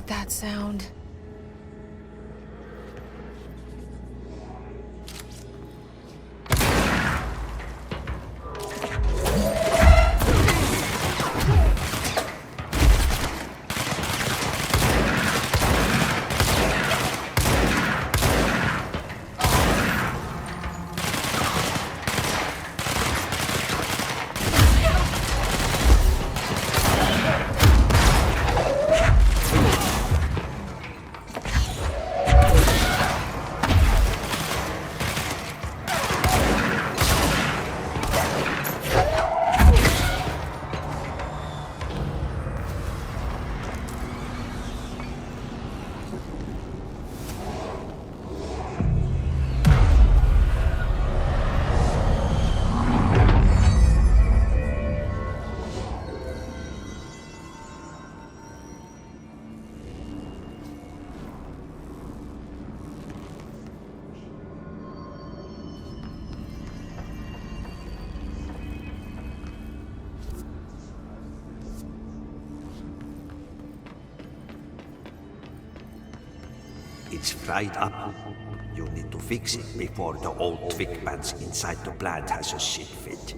like that sound. It's fried up. You need to fix it before the old twig pants inside the plant has a shit fit.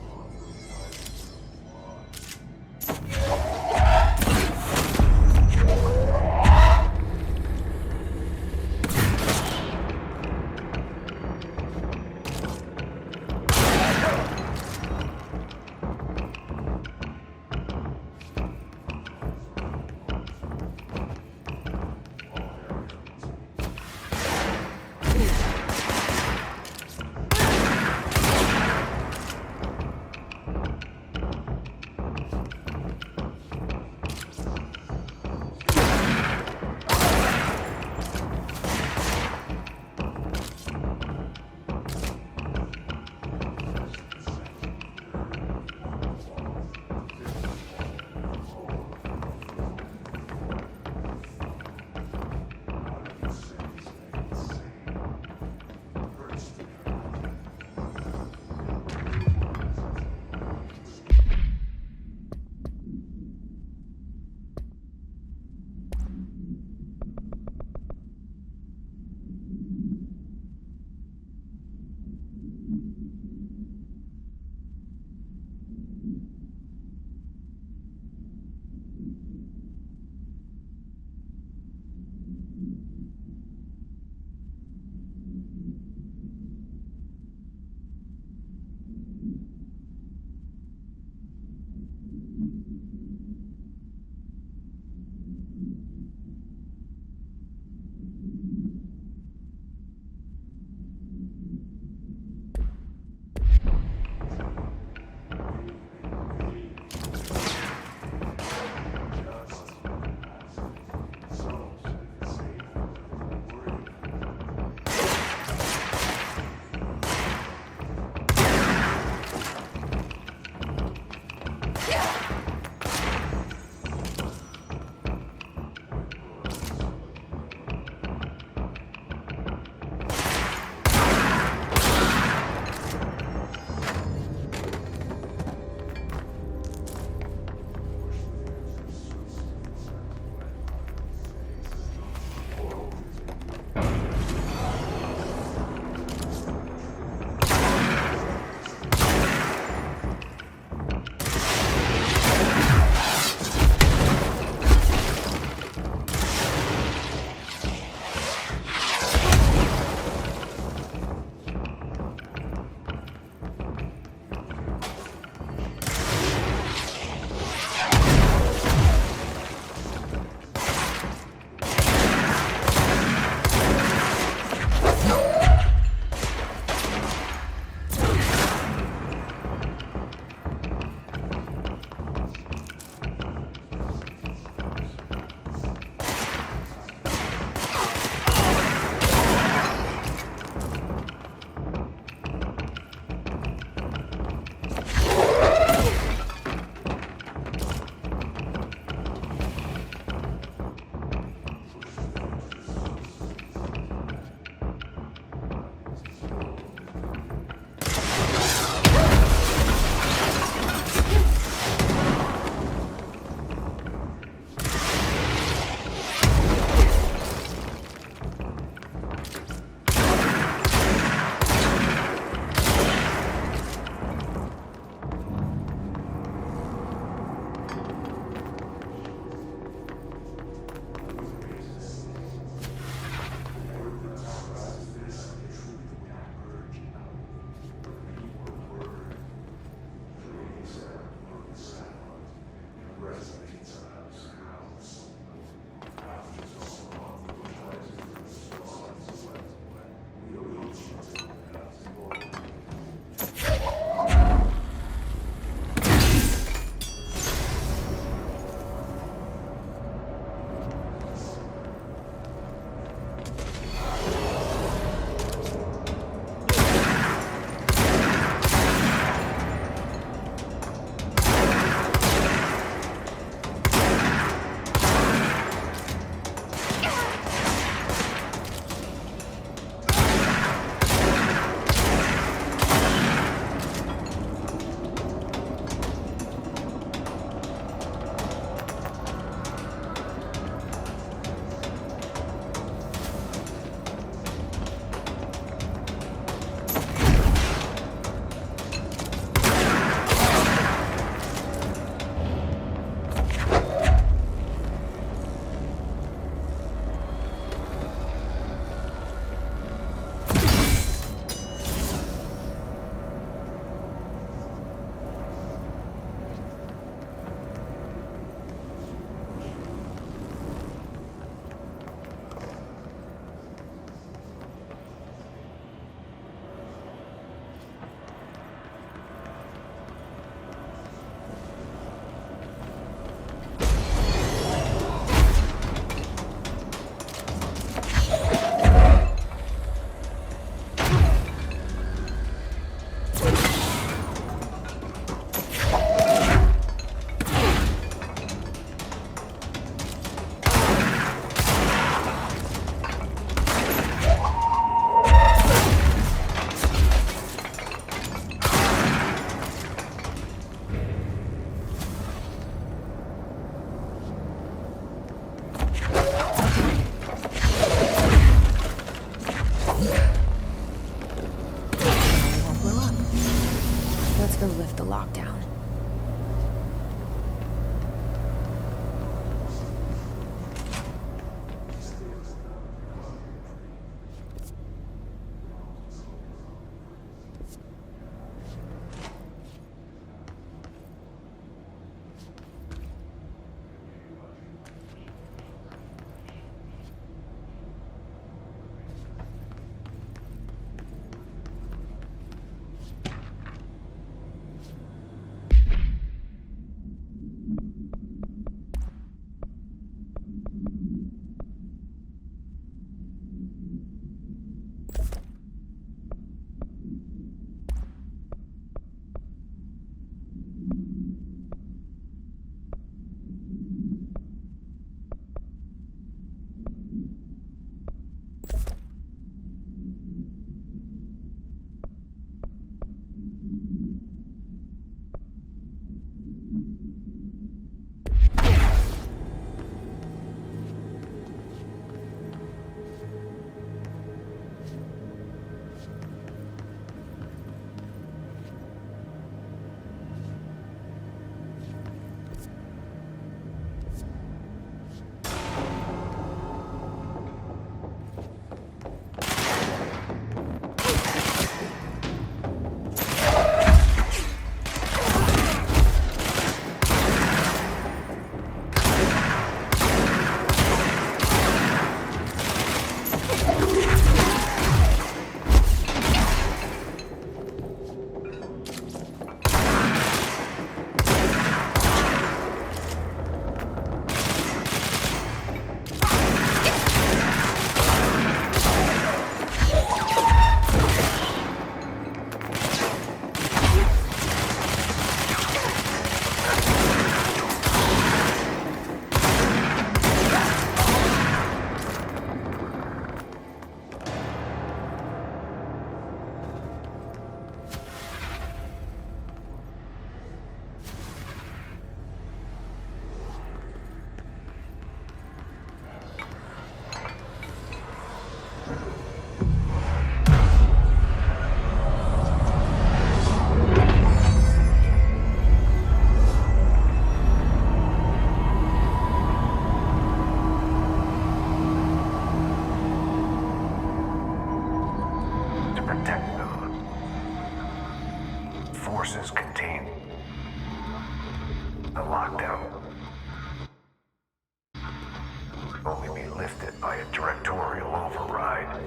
lifted by a directorial override.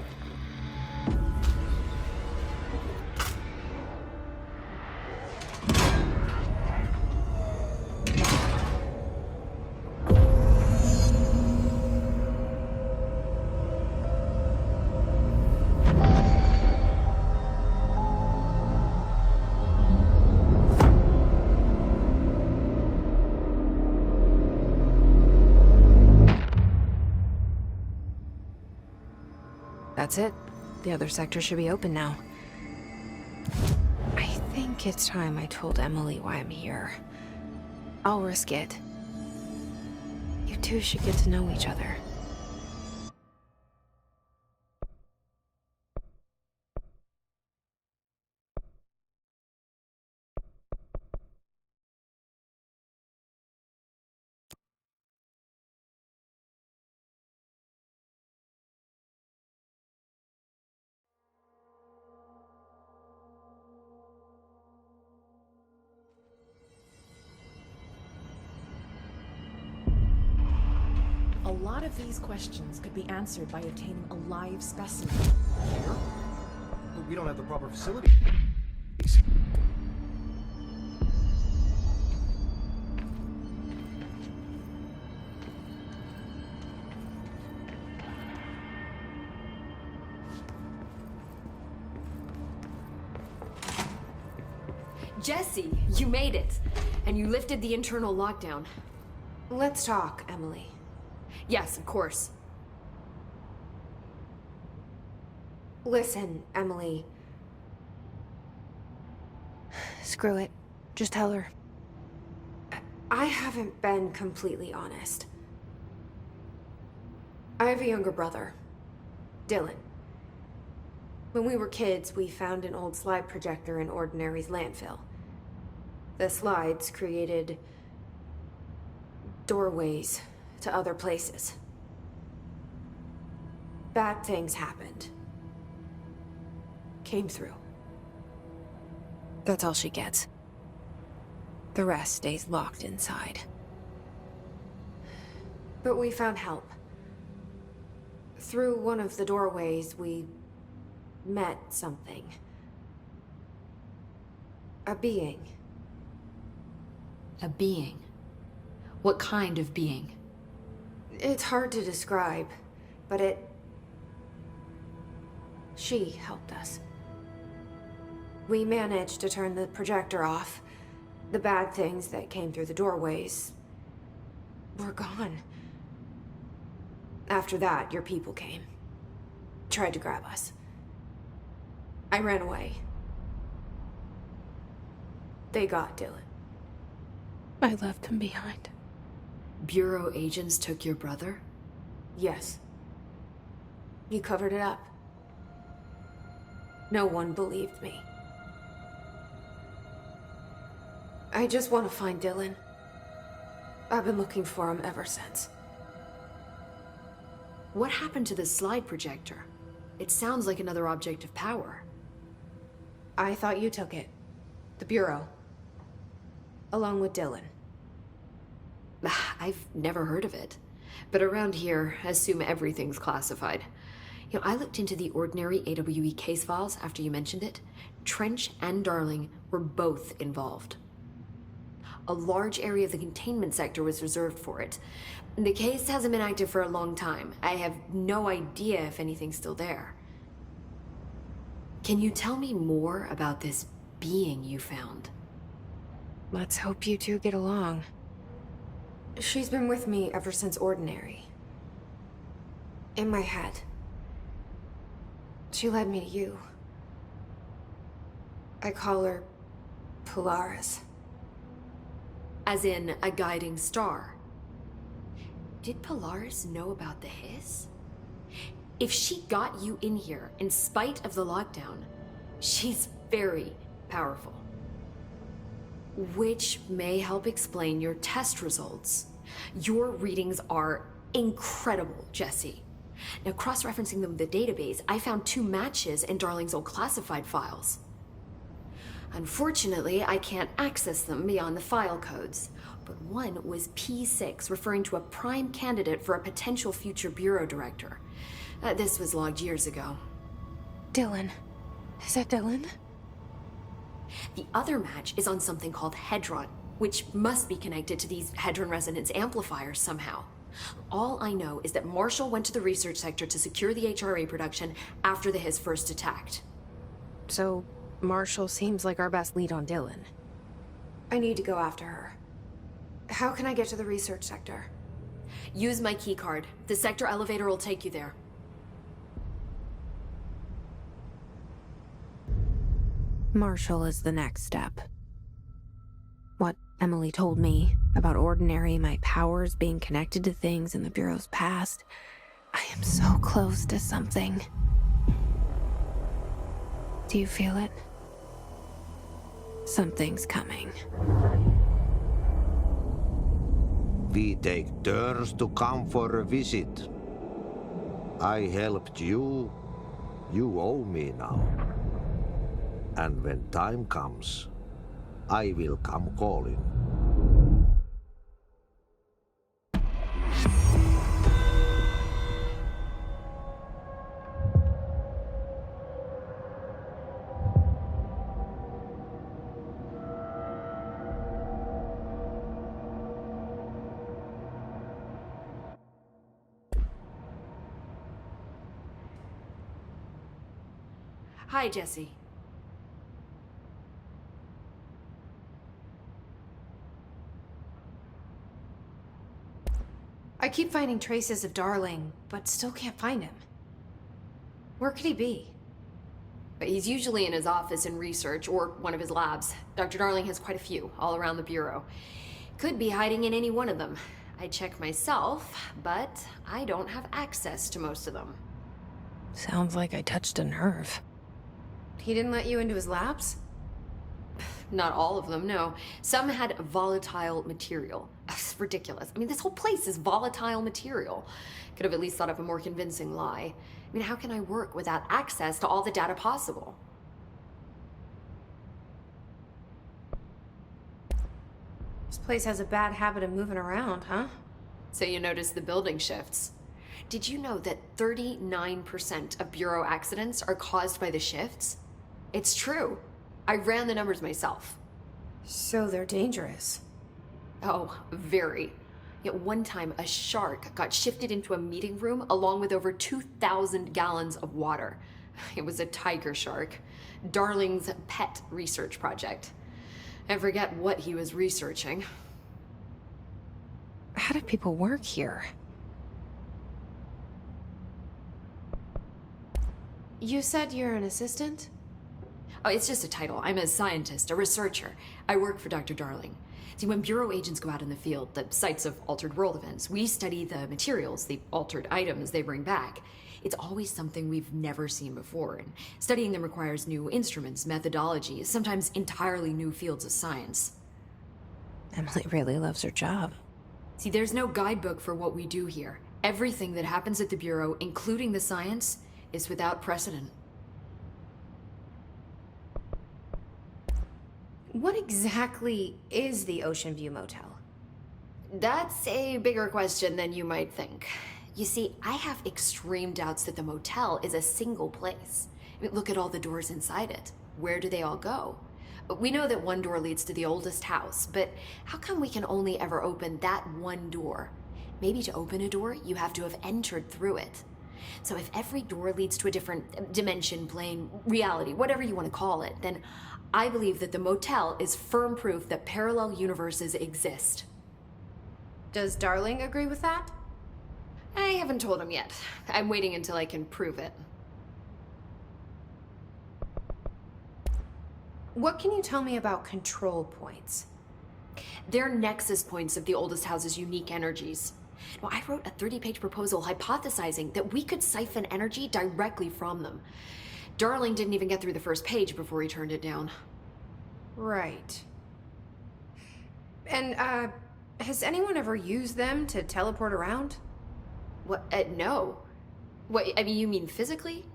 That's it. The other sector should be open now. I think it's time I told Emily why I'm here. I'll risk it. You two should get to know each other. A lot of these questions could be answered by obtaining a live specimen. Here? But we don't have the proper facilities. Jesse, you made it! And you lifted the internal lockdown. Let's talk, Emily. Yes, of course. Listen, Emily. Screw it. Just tell her. I haven't been completely honest. I have a younger brother, Dylan. When we were kids, we found an old slide projector in Ordinary's landfill. The slides created doorways to other places. Bad things happened. Came through. That's all she gets. The rest stays locked inside. But we found help. Through one of the doorways, we met something. A being. A being? What kind of being? It's hard to describe, but she helped us. We managed to turn the projector off. The bad things that came through the doorways were gone. After that, your people came. Tried to grab us. I ran away. They got Dylan. I left him behind. Bureau agents took your brother? Yes. You covered it up. No one believed me. I just want to find Dylan. I've been looking for him ever since. What happened to the slide projector? It sounds like another object of power. I thought you took it. The Bureau. Along with Dylan. I've never heard of it. But around here, assume everything's classified. You know, I looked into the Ordinary AWE case files after you mentioned it. Trench and Darling were both involved. A large area of the containment sector was reserved for it. The case hasn't been active for a long time. I have no idea if anything's still there. Can you tell me more about this being you found? Let's hope you two get along. She's been with me ever since Ordinary. In my head. She led me to you. I call her Polaris. As in a guiding star. Did Polaris know about the hiss? If she got you in here in spite of the lockdown, she's very powerful. Which may help explain your test results. Your readings are incredible, Jesse. Now, cross-referencing them with the database, I found 2 matches in Darling's old classified files. Unfortunately, I can't access them beyond the file codes. but one was P6, referring to a prime candidate for a potential future bureau director. This was logged years ago. Dylan. Is that Dylan? The other match is on something called Hedron, which must be connected to these Hedron resonance amplifiers somehow. All I know is that Marshall went to the research sector to secure the HRA production after the Hiss first attacked. So, Marshall seems like our best lead on Dylan. I need to go after her. How can I get to the research sector? Use my key card. The sector elevator will take you there. Marshall is the next step. What Emily told me about Ordinary, my powers being connected to things in the Bureau's past, I am so close to something. Do you feel it? Something's coming. We take turns to come for a visit. I helped you. You owe me now. And when time comes, I will come calling. Hi, Jesse. I keep finding traces of Darling, but still can't find him. Where could he be? But he's usually in his office in research or one of his labs. Dr. Darling has quite a few all around the Bureau. Could be hiding in any one of them. I check myself, but I don't have access to most of them. Sounds like I touched a nerve. He didn't let you into his labs? Not all of them, no. Some had volatile material. It's ridiculous. I mean, this whole place is volatile material. Could have at least thought of a more convincing lie. I mean, how can I work without access to all the data possible? This place has a bad habit of moving around, huh? So you notice the building shifts. Did you know that 39% of Bureau accidents are caused by the shifts? It's true. I ran the numbers myself. So they're dangerous. Oh, very. At one time, a shark got shifted into a meeting room along with over 2,000 gallons of water. It was a tiger shark. Darling's pet research project. I forget what he was researching. How do people work here? You said you're an assistant? Oh, it's just a title. I'm a scientist, a researcher. I work for Dr. Darling. See, when Bureau agents go out in the field, the sites of altered world events, we study the materials, the altered items they bring back. It's always something we've never seen before, and studying them requires new instruments, methodologies, sometimes entirely new fields of science. Emily really loves her job. See, there's no guidebook for what we do here. Everything that happens at the Bureau, including the science, is without precedent. What exactly is the Ocean View Motel? That's a bigger question than you might think. You see, I have extreme doubts that the motel is a single place. I mean, look at all the doors inside it. Where do they all go? We know that one door leads to the oldest house, but how come we can only ever open that one door? Maybe to open a door, you have to have entered through it. So if every door leads to a different dimension, plane, reality, whatever you want to call it, then I believe that the motel is firm proof that parallel universes exist. Does Darling agree with that? I haven't told him yet. I'm waiting until I can prove it. What can you tell me about control points? They're nexus points of the oldest house's unique energies. Now, I wrote a 30-page proposal hypothesizing that we could siphon energy directly from them. Darling didn't even get through the first page before he turned it down. Right. And, has anyone ever used them to teleport around? What? No. What, I mean, you mean physically?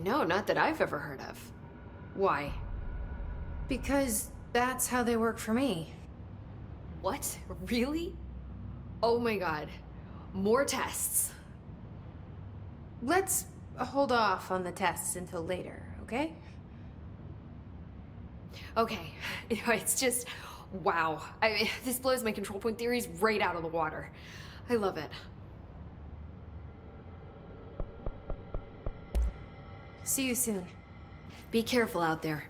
No, not that I've ever heard of. Why? Because that's how they work for me. What? Really? Oh my god. More tests. Let's hold off on the tests until later, okay? Okay. It's just, wow. This blows my control point theories right out of the water. I love it. See you soon. Be careful out there.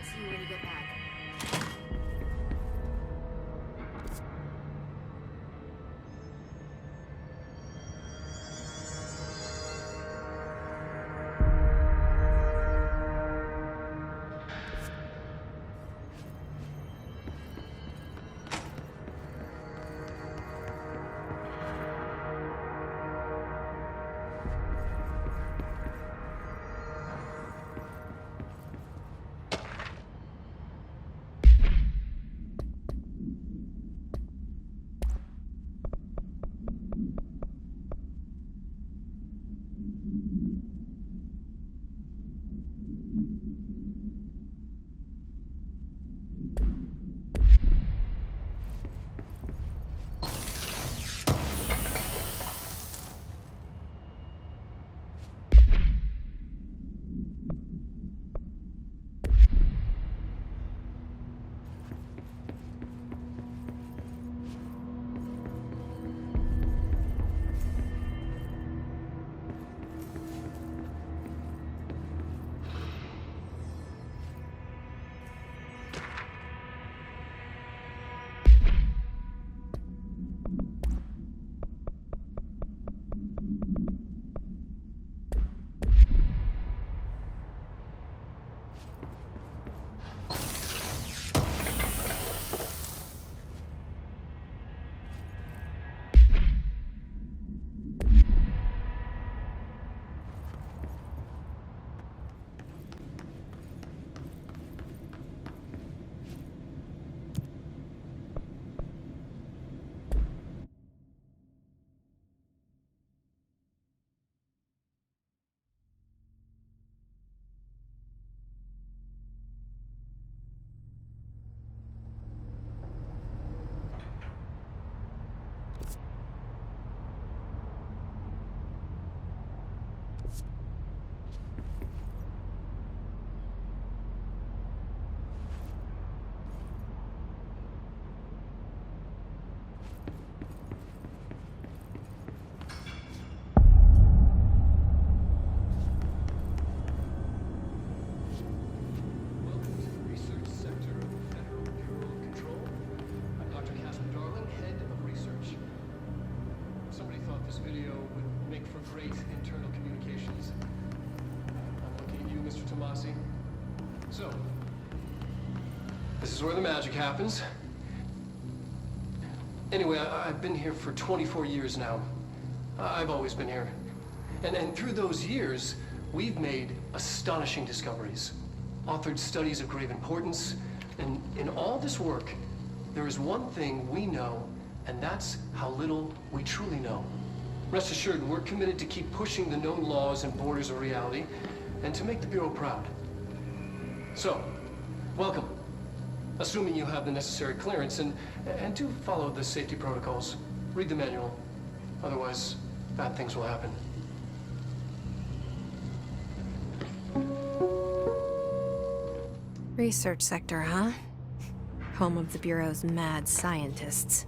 See you when you get back. So, this is where the magic happens. Anyway, I've been here for 24 years now. I've always been here. And through those years, we've made astonishing discoveries, authored studies of grave importance, and in all this work, there is one thing we know, and that's how little we truly know. Rest assured, we're committed to keep pushing the known laws and borders of reality, and to make the Bureau proud. So, welcome. Assuming you have the necessary clearance, and do follow the safety protocols. Read the manual. Otherwise, bad things will happen. Research sector, huh? Home of the Bureau's mad scientists.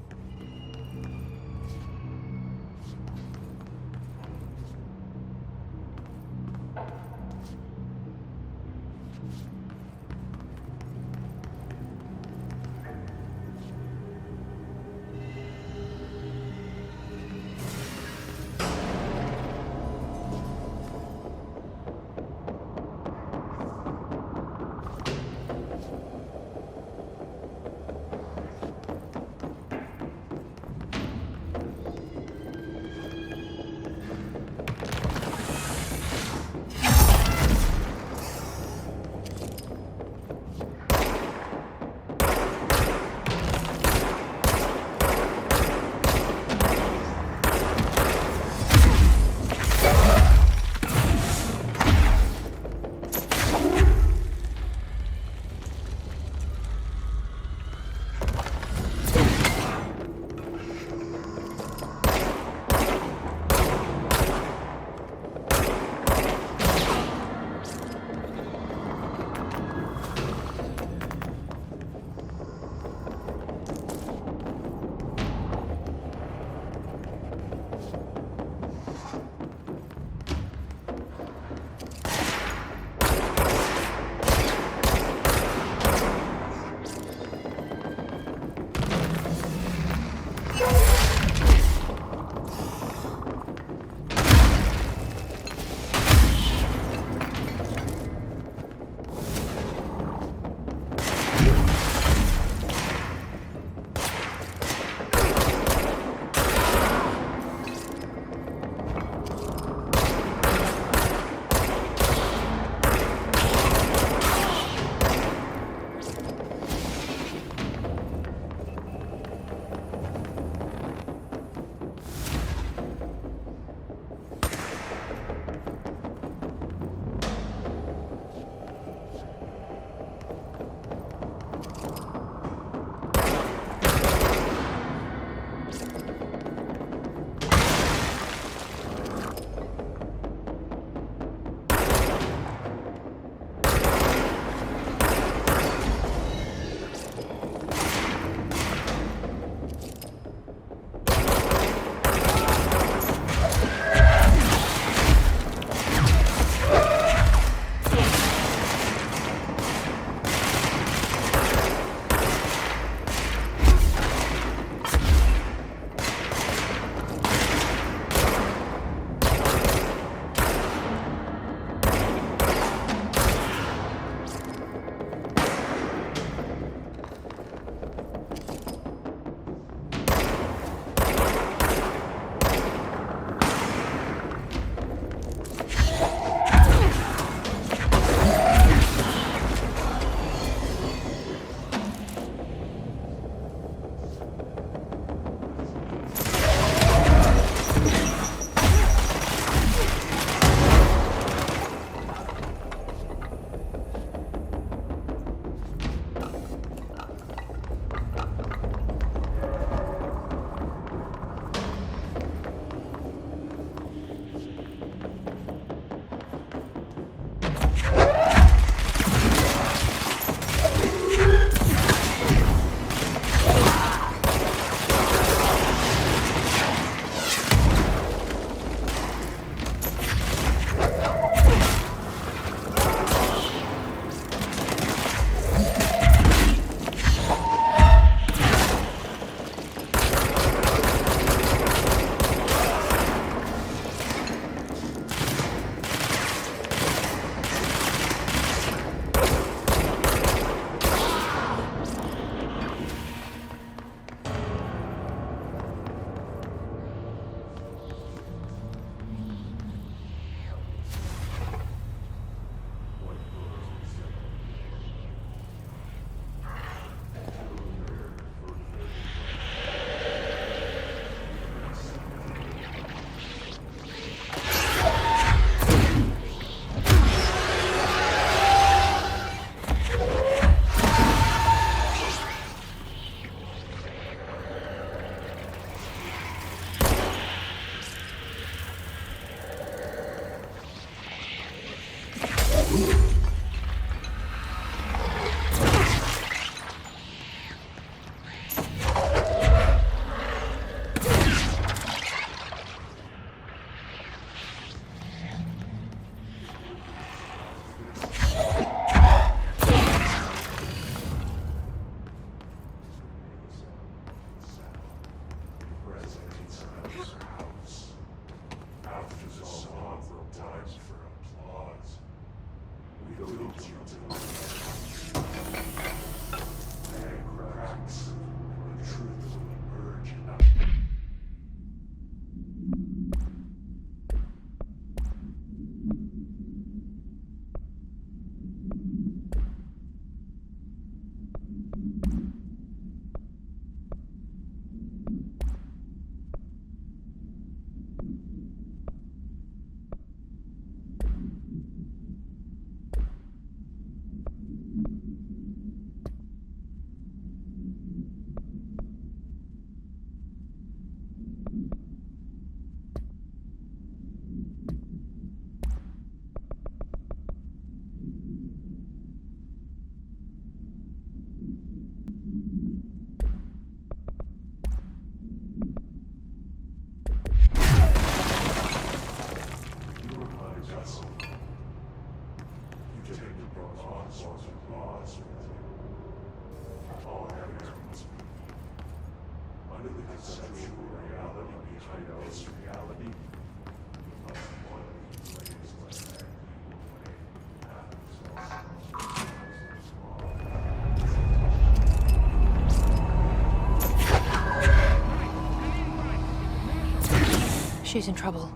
She's in trouble.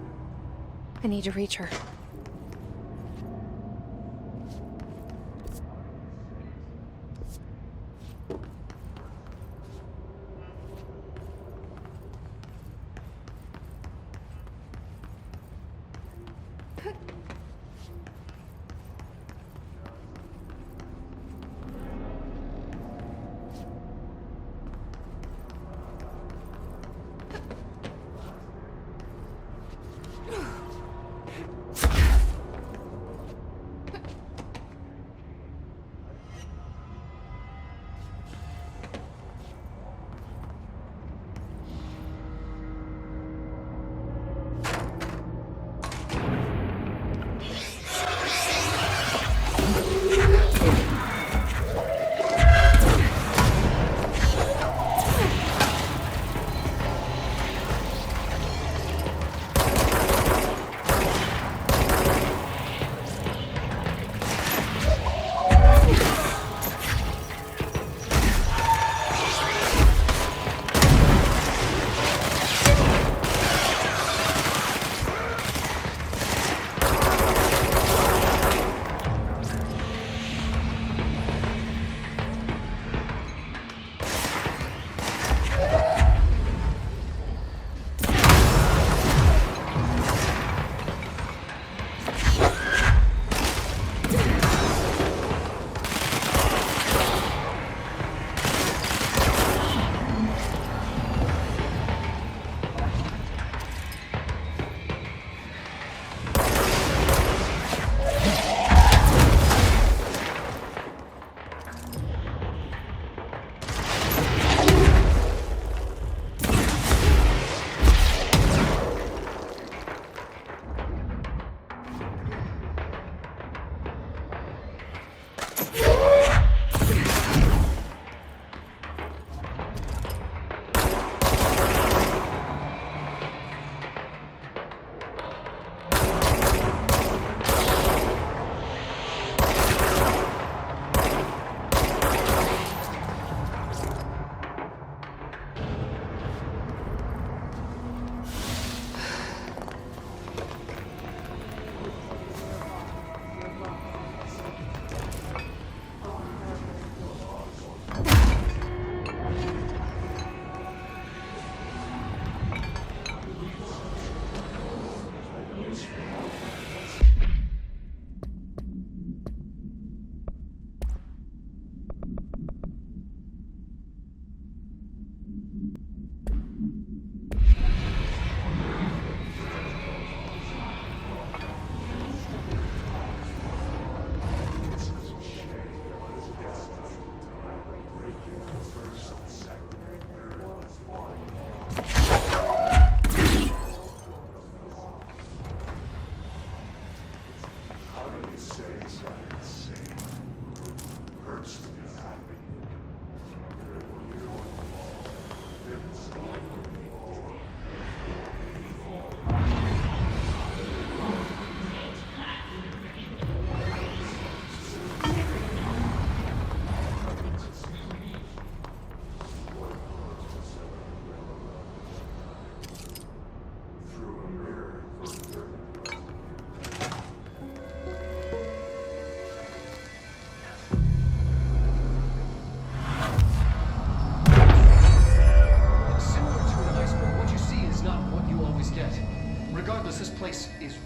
I need to reach her.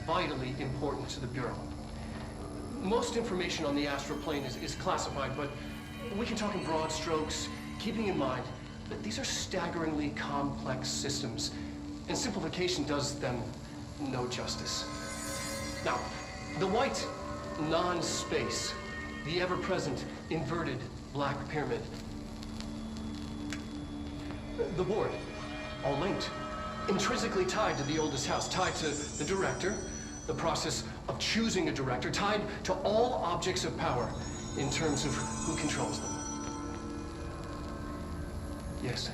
vitally important to the Bureau. Most information on the astral plane is classified, but we can talk in broad strokes, keeping in mind that these are staggeringly complex systems, and simplification does them no justice. Now, the white non-space, the ever-present inverted black pyramid, the board, all linked, intrinsically tied to the oldest house, tied to the director, the process of choosing a director, tied to all objects of power in terms of who controls them. Yes.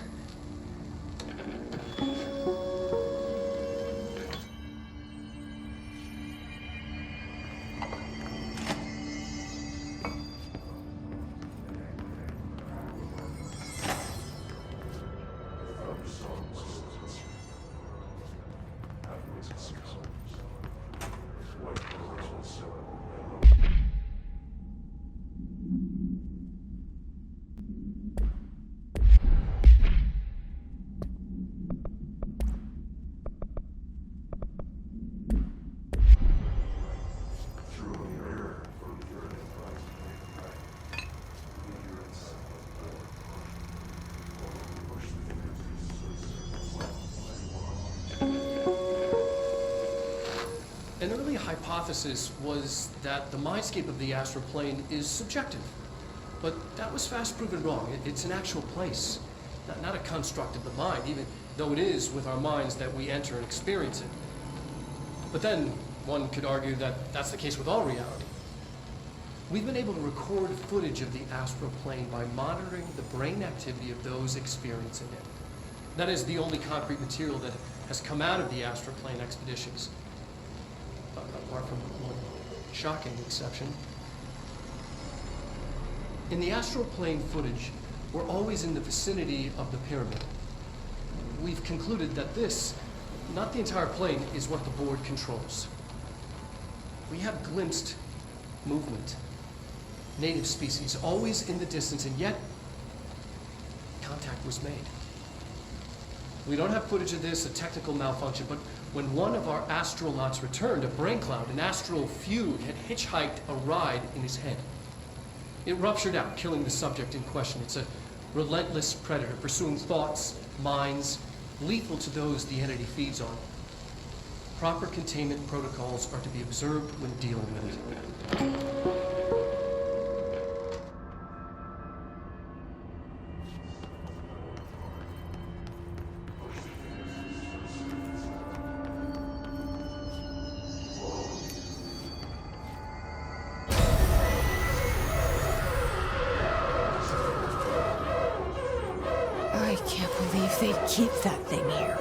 An early hypothesis was that the mindscape of the astral plane is subjective. But that was fast proven wrong. It's an actual place, not a construct of the mind, even though it is with our minds that we enter and experience it. But then, one could argue that that's the case with all reality. We've been able to record footage of the astral plane by monitoring the brain activity of those experiencing it. That is the only concrete material that has come out of the astral plane expeditions. Apart from one shocking exception. In the astral plane footage, we're always in the vicinity of the pyramid. We've concluded that this, not the entire plane, is what the board controls. We have glimpsed movement, native species, always in the distance, and yet contact was made. We don't have footage of this, a technical malfunction, but when one of our astronauts returned, a brain cloud, an astral fugue, had hitchhiked a ride in his head. It ruptured out, killing the subject in question. It's a relentless predator, pursuing thoughts, minds, lethal to those the entity feeds on. Proper containment protocols are to be observed when dealing with it. I can't believe they'd keep that thing here.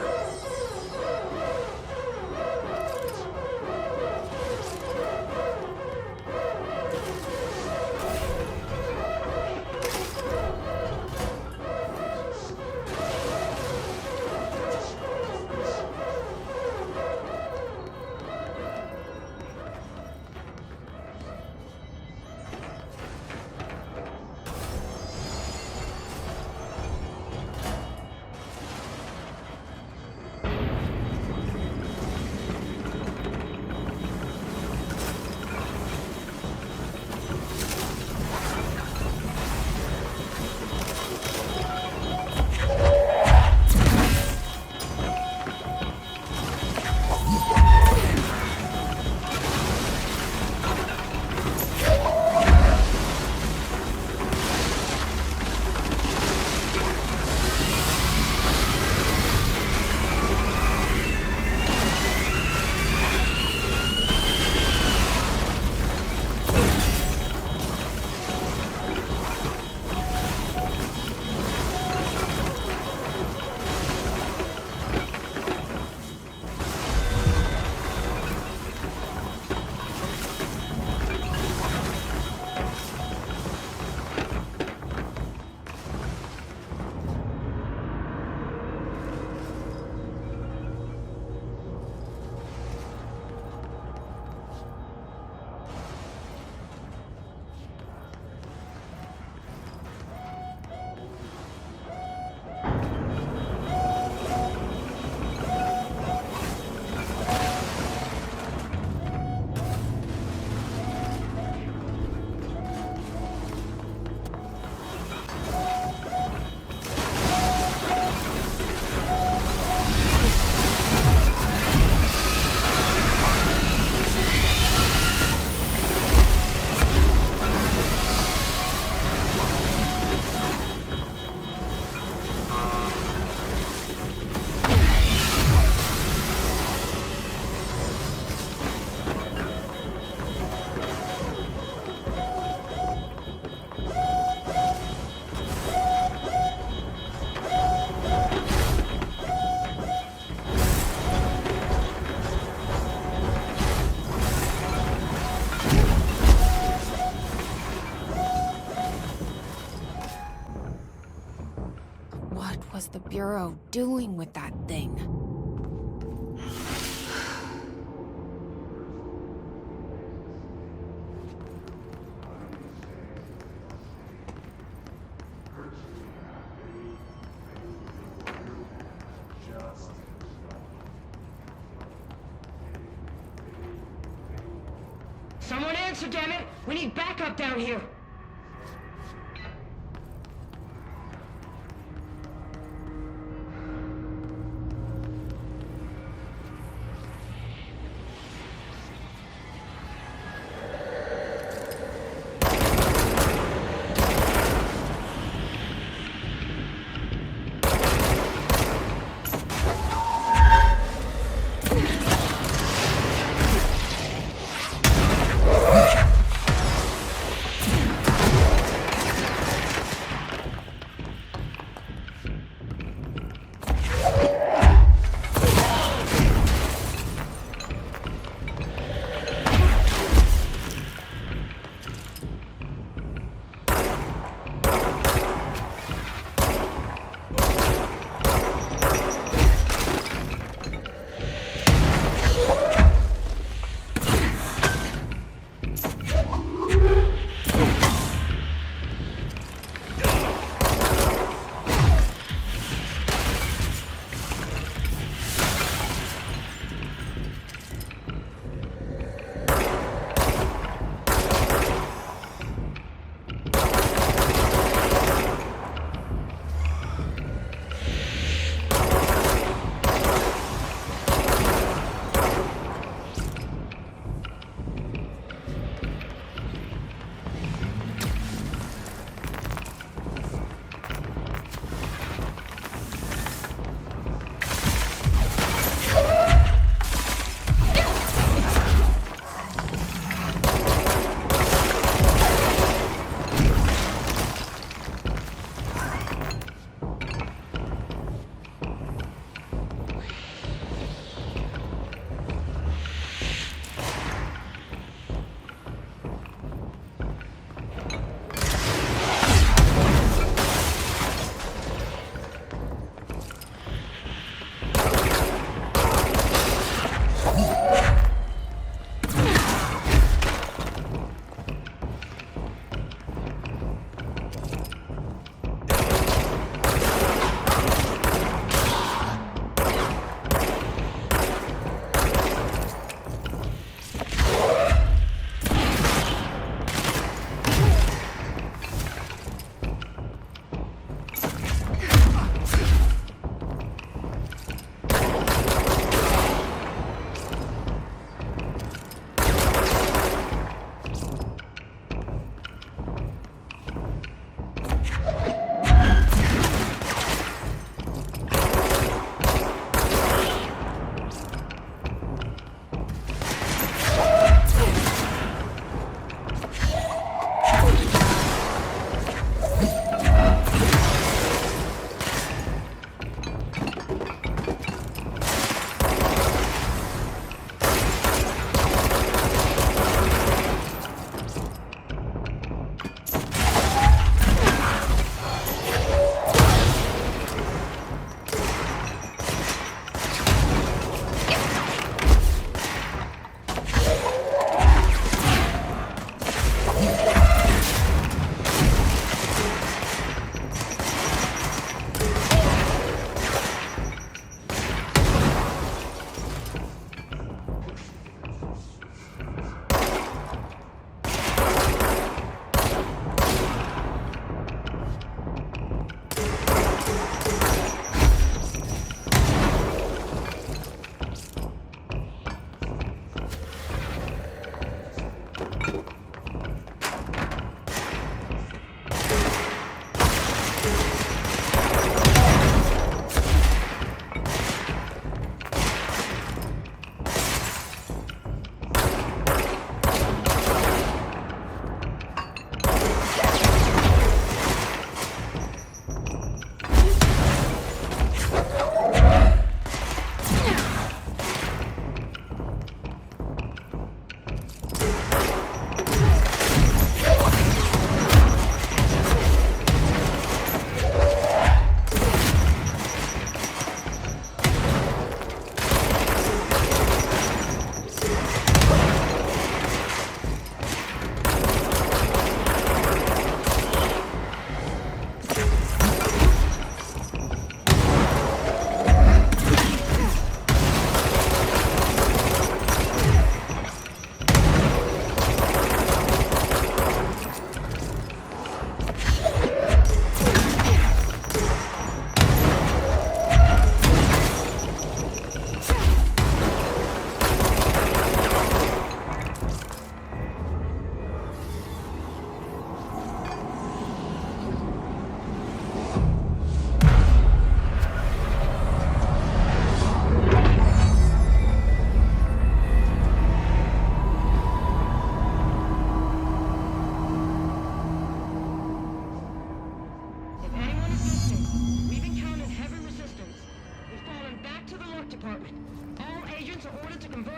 What was the Bureau doing with that thing? Someone answer, damn it! We need backup down here!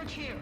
much here.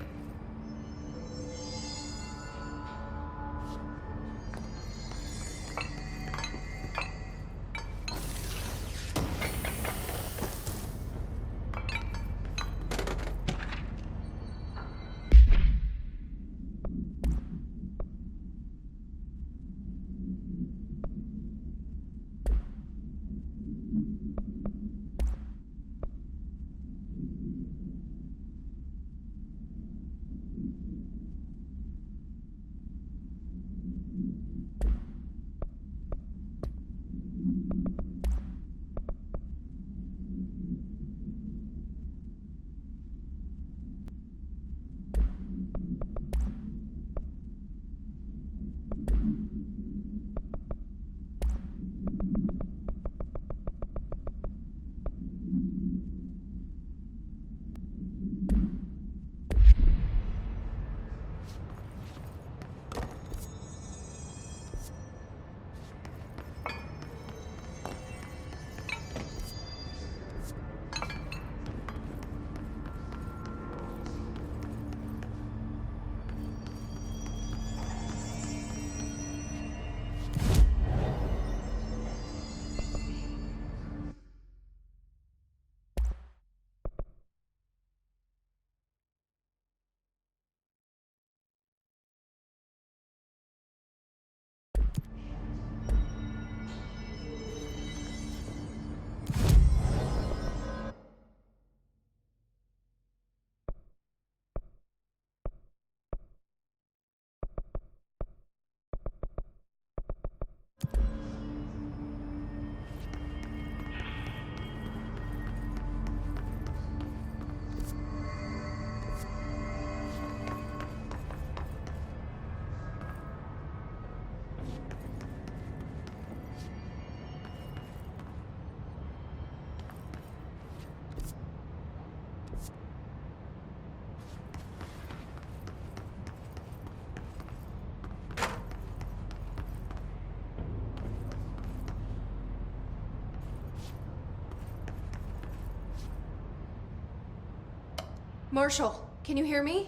Marshall, can you hear me?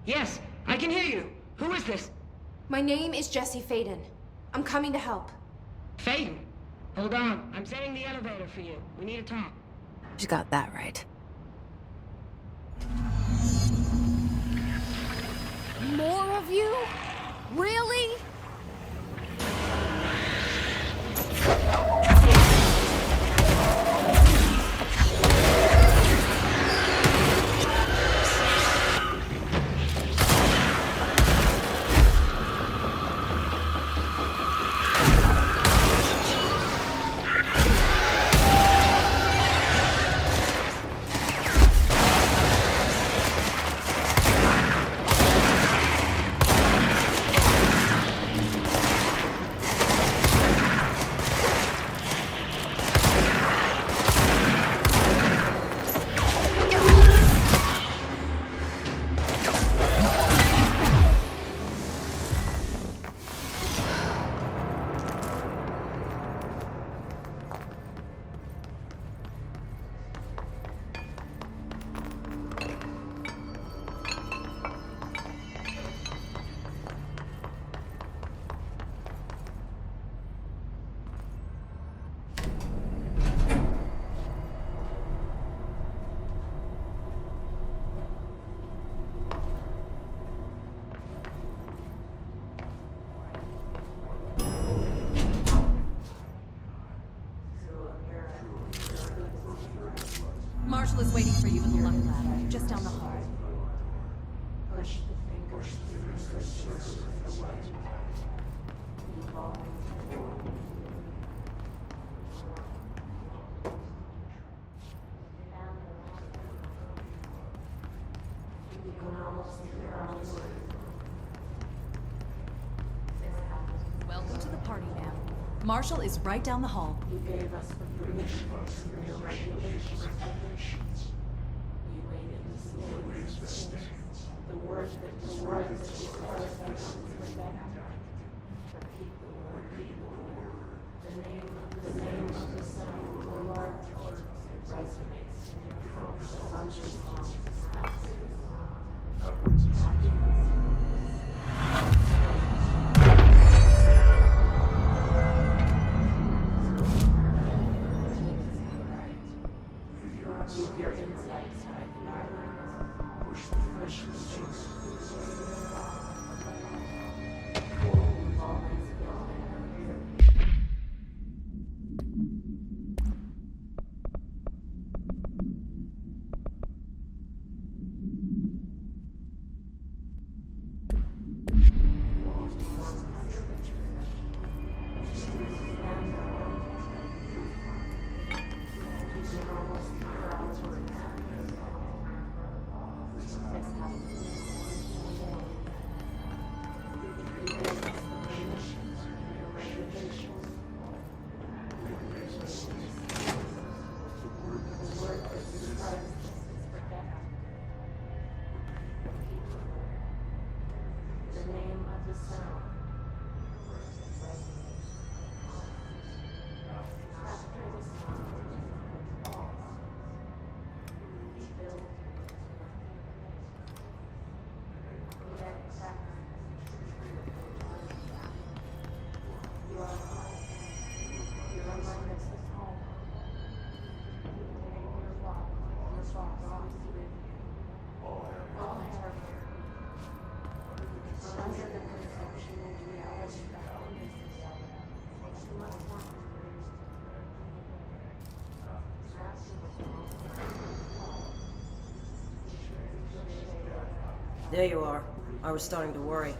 Yes, I can hear you. Who is this? My name is Jesse Faden. I'm coming to help. Faden. Hold on. I'm setting the elevator for you. We need to talk. She's got that right. More of you? Really? Marshall is waiting for you in the luck lab, just down the hall. Welcome to the party, ma'am. Marshall is right down the hall. You gave us the permission for your regulations. We waited the stance. The word that the word that you us for that. Repeat the word. The name of the Son, the Lord, resonates in your conscious The name of the sound. After the sound, pause. Rebuild. Let back. You are home. Your abundance is home. Take your walk. Your thoughts with you. All have under the conception of reality that you must want. There you are. I was starting to worry.